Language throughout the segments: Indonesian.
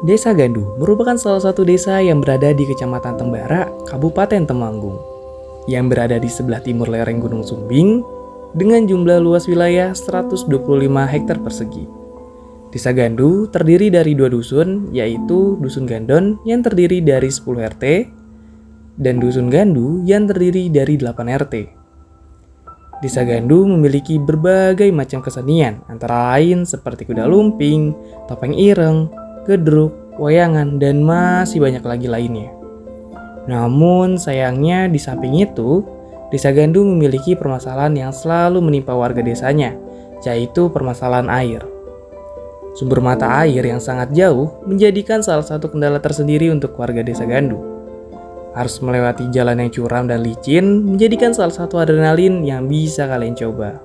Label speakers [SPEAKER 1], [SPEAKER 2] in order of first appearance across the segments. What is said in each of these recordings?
[SPEAKER 1] Desa Gandu merupakan salah satu desa yang berada di Kecamatan Tembara, Kabupaten Temanggung, yang berada di sebelah timur lereng Gunung Sumbing dengan jumlah luas wilayah 125 hektar persegi. Desa Gandu terdiri dari 2 dusun, yaitu Dusun Gandon yang terdiri dari 10 RT dan Dusun Gandu yang terdiri dari 8 RT. Desa Gandu memiliki berbagai macam kesenian, antara lain seperti kuda lumping, topeng ireng, gedruk, wayangan, dan masih banyak lagi lainnya. Namun sayangnya di samping itu, Desa Gandu memiliki permasalahan yang selalu menimpa warga desanya, yaitu permasalahan air. Sumber mata air yang sangat jauh menjadikan salah satu kendala tersendiri untuk warga Desa Gandu. Harus melewati jalan yang curam dan licin menjadikan salah satu adrenalin yang bisa kalian coba.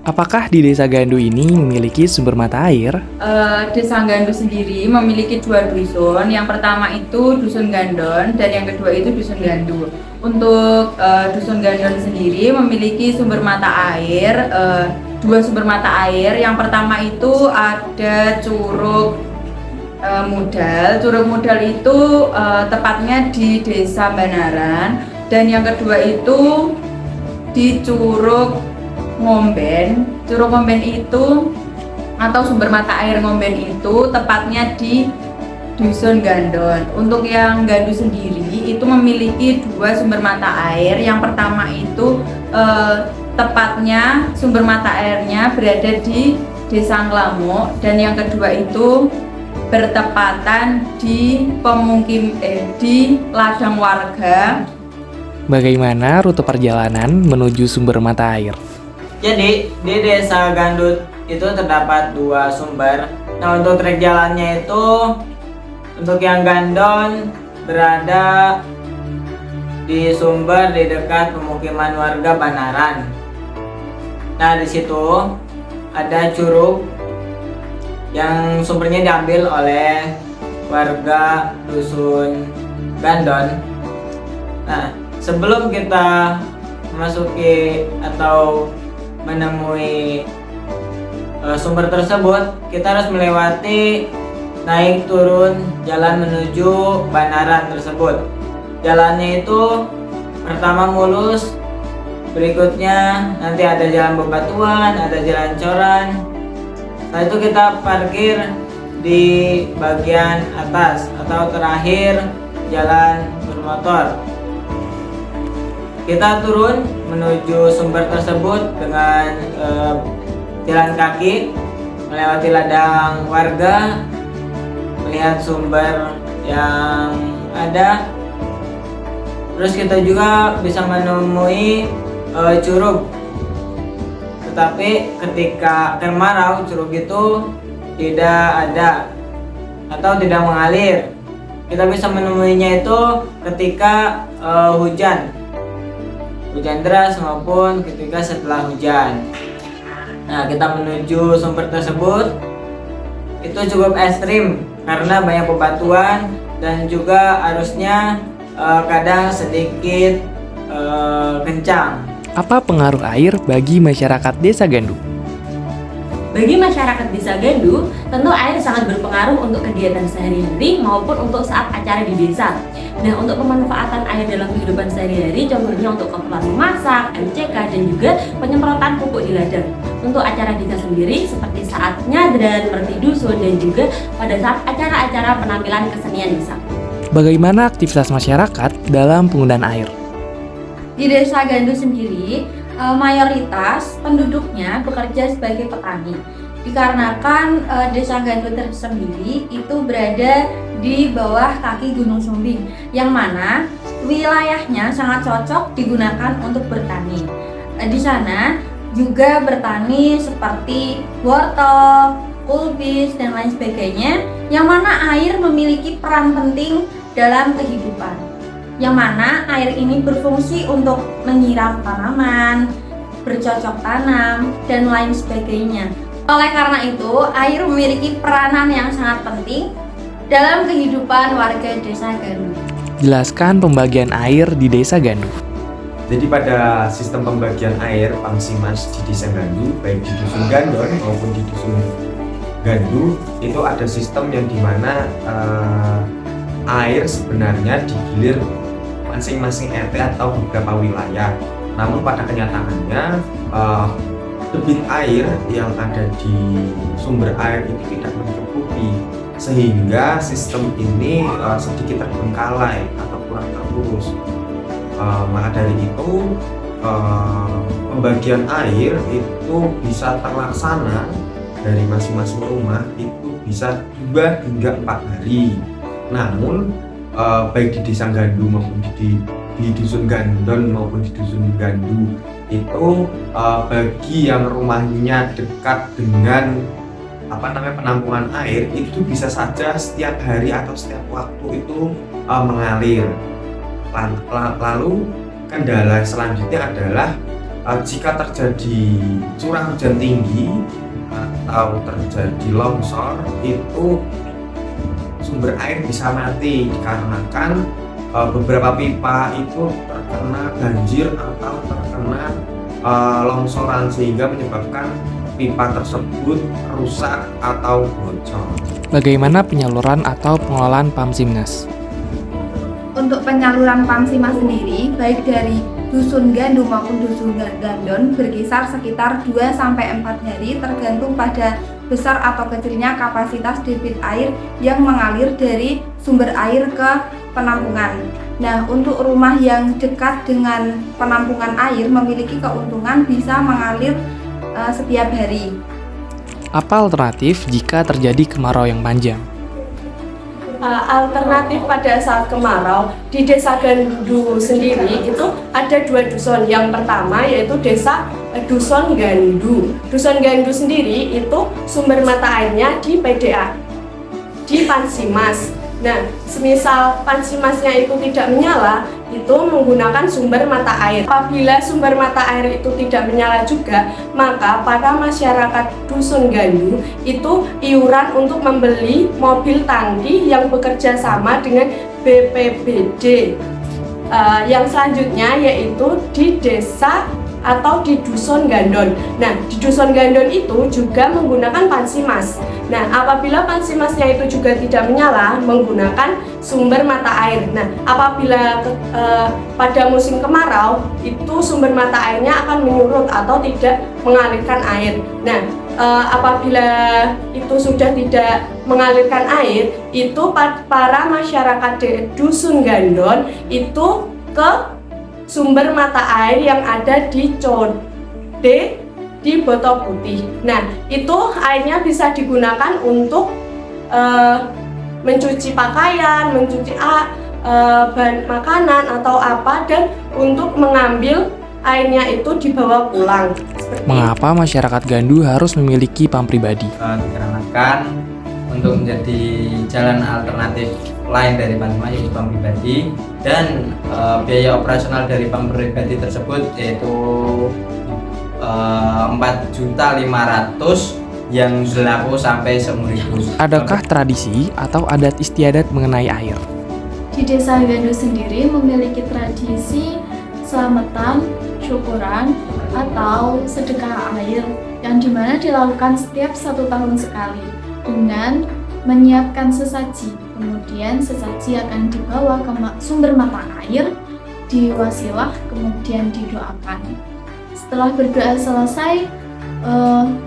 [SPEAKER 1] Apakah di Desa Gandu ini memiliki sumber mata air?
[SPEAKER 2] Desa Gandu sendiri memiliki 2 dusun. Yang pertama itu Dusun Gandon dan yang kedua itu Dusun Gandu. Untuk Dusun Gandon sendiri memiliki sumber mata air, 2 sumber mata air. Yang pertama itu ada Curug Mudal. Curug Mudal itu tepatnya di Desa Banaran, dan yang kedua itu di Curug Ngomben. Curug Ngomben itu atau sumber mata air Ngomben itu tepatnya di Dusun Gandon. Untuk yang Gandu sendiri itu memiliki 2 sumber mata air. Yang pertama itu tepatnya sumber mata airnya berada di Desa Nglamuk, dan yang kedua itu bertepatan di di ladang warga.
[SPEAKER 1] Bagaimana rute perjalanan menuju sumber mata air?
[SPEAKER 3] Jadi di Desa Gandu itu terdapat 2 sumber. Nah, untuk trek jalannya itu untuk yang Gandon berada di sumber di dekat pemukiman warga Banaran. Nah, di situ ada curug yang sumbernya diambil oleh warga Dusun Gandon. Nah, sebelum kita memasuki atau menemui sumber tersebut, kita harus melewati naik turun jalan menuju Banaran tersebut. Jalannya itu pertama mulus, berikutnya nanti ada jalan bebatuan, ada jalan coran. Setelah itu kita parkir di bagian atas atau terakhir jalan bermotor. Kita turun menuju sumber tersebut dengan jalan kaki, melewati ladang warga, melihat sumber yang ada. Terus kita juga bisa menemui curug. Tetapi ketika kemarau curug itu tidak ada. atau tidak mengalir. Kita bisa menemuinya itu ketika hujan deras maupun ketika setelah hujan. Nah, kita menuju sumber tersebut itu cukup ekstrim karena banyak bebatuan dan juga arusnya kadang sedikit kencang.
[SPEAKER 1] Apa pengaruh air bagi masyarakat Desa Gandu?
[SPEAKER 4] Bagi masyarakat Desa Gandu, tentu air sangat berpengaruh untuk kegiatan sehari-hari maupun untuk saat acara di desa. Nah, untuk pemanfaatan air dalam kehidupan sehari-hari, contohnya untuk keperluan memasak, MCK, dan juga penyemprotan pupuk di ladang. Untuk acara desa sendiri, seperti saat nyadran, merti dusun, dan juga pada saat acara-acara penampilan kesenian desa.
[SPEAKER 1] Bagaimana aktivitas masyarakat dalam penggunaan air?
[SPEAKER 2] Di Desa Gandu sendiri, mayoritas penduduknya bekerja sebagai petani. Dikarenakan Desa Gandu tersendiri itu berada di bawah kaki Gunung Sumbing, yang mana wilayahnya sangat cocok digunakan untuk bertani. Di sana juga bertani seperti wortel, kulbis, dan lain sebagainya, yang mana air memiliki peran penting dalam kehidupan. Yang mana air ini berfungsi untuk menyiram tanaman, bercocok tanam, dan lain sebagainya. Oleh karena itu, air memiliki peranan yang sangat penting dalam kehidupan warga Desa Gandu.
[SPEAKER 1] Jelaskan pembagian air di Desa Gandu.
[SPEAKER 5] Jadi pada sistem pembagian air Pamsimas di Desa Gandu, baik di Dusun Gandon maupun di Dusun Gandu, itu ada sistem yang dimana air sebenarnya digilir masing-masing RT atau beberapa wilayah. Namun pada kenyataannya debit air yang ada di sumber air itu tidak mencukupi, sehingga sistem ini sedikit terbengkalai atau kurang terurus. Maka dari itu pembagian air itu bisa terlaksana dari masing-masing rumah itu bisa 2 hingga 4 hari. Namun baik di Desa Gandu maupun di Dusun Gandon maupun di Dusun Gandu itu bagi yang rumahnya dekat dengan penampungan air itu bisa saja setiap hari atau setiap waktu itu mengalir. Lalu kendala selanjutnya adalah jika terjadi curah hujan tinggi atau terjadi longsor, itu sumber air bisa mati dikarenakan beberapa pipa itu terkena banjir atau terkena longsoran, sehingga menyebabkan pipa tersebut rusak atau bocor.
[SPEAKER 1] Bagaimana penyaluran atau pengelolaan Pamsimnas?
[SPEAKER 6] Untuk penyaluran Pamsimas sendiri, baik dari Dusun Gandu maupun Dusun Gandon berkisar sekitar 2-4 hari tergantung pada besar atau kecilnya kapasitas debit air yang mengalir dari sumber air ke penampungan. Nah, untuk rumah yang dekat dengan penampungan air memiliki keuntungan bisa mengalir setiap hari.
[SPEAKER 1] Apa alternatif jika terjadi kemarau yang panjang?
[SPEAKER 7] Alternatif pada saat kemarau di Desa Gandu sendiri itu ada 2 dusun. Yang pertama yaitu Desa Dusun Gandu. Dusun Gandu sendiri itu sumber mata airnya di PDA, di Pansimas. Nah, semisal Pansimasnya itu tidak menyala, itu menggunakan sumber mata air. Apabila sumber mata air itu tidak menyala juga, maka para masyarakat Dusun Gandu itu iuran untuk membeli mobil tangki yang bekerja sama dengan BPBD. Yang selanjutnya yaitu di desa atau di Dusun Gandon. Nah, di Dusun Gandon itu juga menggunakan Pansimas. Nah, apabila Pansimasnya itu juga tidak menyala, menggunakan sumber mata air. Nah, apabila pada musim kemarau, itu sumber mata airnya akan menyurut atau tidak mengalirkan air. Nah, apabila itu sudah tidak mengalirkan air, itu para masyarakat Dusun Gandon itu ke sumber mata air yang ada di Code di Boto Putih. Nah, itu airnya bisa digunakan untuk mencuci pakaian, mencuci bahan makanan atau apa, dan untuk mengambil airnya itu dibawa pulang.
[SPEAKER 1] Mengapa masyarakat Gandu harus memiliki pam pribadi?
[SPEAKER 5] Dikarenakan
[SPEAKER 3] untuk menjadi jalan alternatif lain dari bank pribadi yaitu bank pribadi, dan biaya operasional dari bank pribadi tersebut yaitu 4.500.000 yang berlaku sampai seumur hidup.
[SPEAKER 1] Adakah tradisi atau adat istiadat mengenai air?
[SPEAKER 8] Di Desa Gandu sendiri memiliki tradisi selamatan, syukuran, atau sedekah air yang dimana dilakukan setiap 1 tahun sekali dengan menyiapkan sesaji. Kemudian sesaji akan dibawa ke sumber mata air, diwasilah, kemudian didoakan. Setelah berdoa selesai,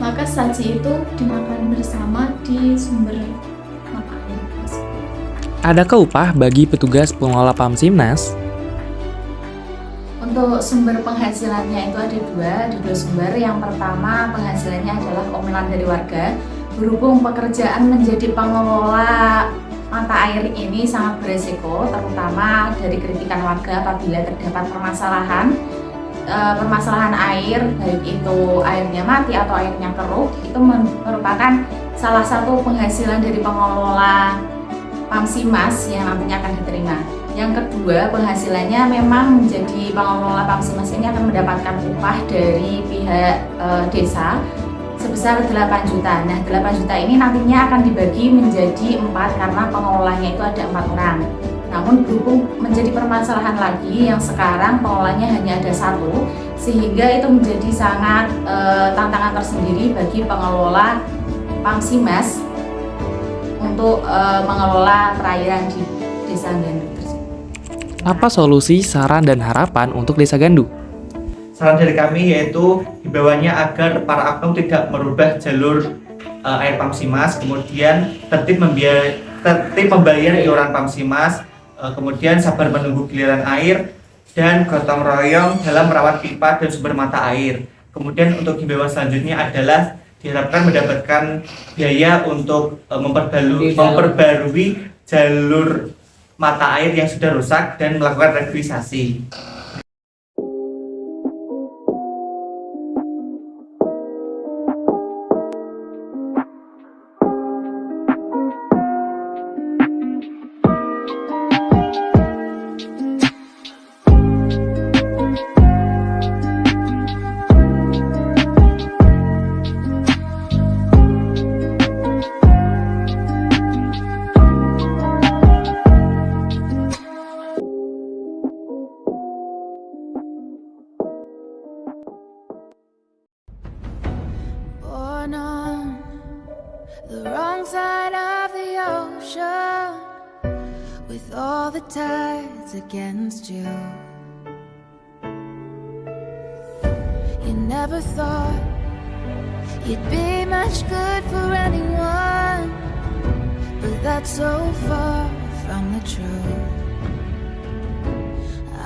[SPEAKER 8] maka sesaji itu dimakan bersama di sumber mata air tersebut.
[SPEAKER 1] Adakah upah bagi petugas pengelola Pamsimnas?
[SPEAKER 2] Untuk sumber penghasilannya itu ada dua sumber. Yang pertama, penghasilannya adalah omelan dari warga. Berhubung pekerjaan menjadi pengelola mata air ini sangat beresiko, terutama dari kritikan warga apabila terdapat permasalahan air, baik itu airnya mati atau airnya keruh, itu merupakan salah satu penghasilan dari pengelola Pamsimas yang nantinya akan diterima. Yang kedua, penghasilannya memang menjadi pengelola Pamsimas ini akan mendapatkan upah dari pihak desa sebesar 8 juta. Nah, 8 juta ini nantinya akan dibagi menjadi 4 karena pengelolanya itu ada 4 orang. Namun berhubung menjadi permasalahan lagi yang sekarang pengelolanya hanya ada 1, sehingga itu menjadi sangat tantangan tersendiri bagi pengelola Pamsimas untuk mengelola perairan di Desa Gandu tersebut.
[SPEAKER 1] Apa solusi, saran, dan harapan untuk Desa Gandu?
[SPEAKER 9] Saran dari kami yaitu himbauannya agar para oknum tidak merubah jalur air Pamsimas, kemudian tertib membayar iuran Pamsimas, kemudian sabar menunggu giliran air, dan gotong royong dalam merawat pipa dan sumber mata air. Kemudian untuk himbauan selanjutnya adalah diharapkan mendapatkan biaya untuk memperbarui jalur mata air yang sudah rusak dan melakukan revitalisasi.
[SPEAKER 10] Born on the wrong side of the ocean, with all the tides against you. You never thought you'd be much good for anyone, but that's so far from the truth.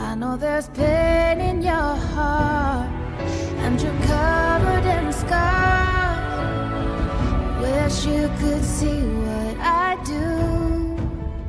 [SPEAKER 10] I know there's pain in your heart, and you're covered in scars. Wish you could see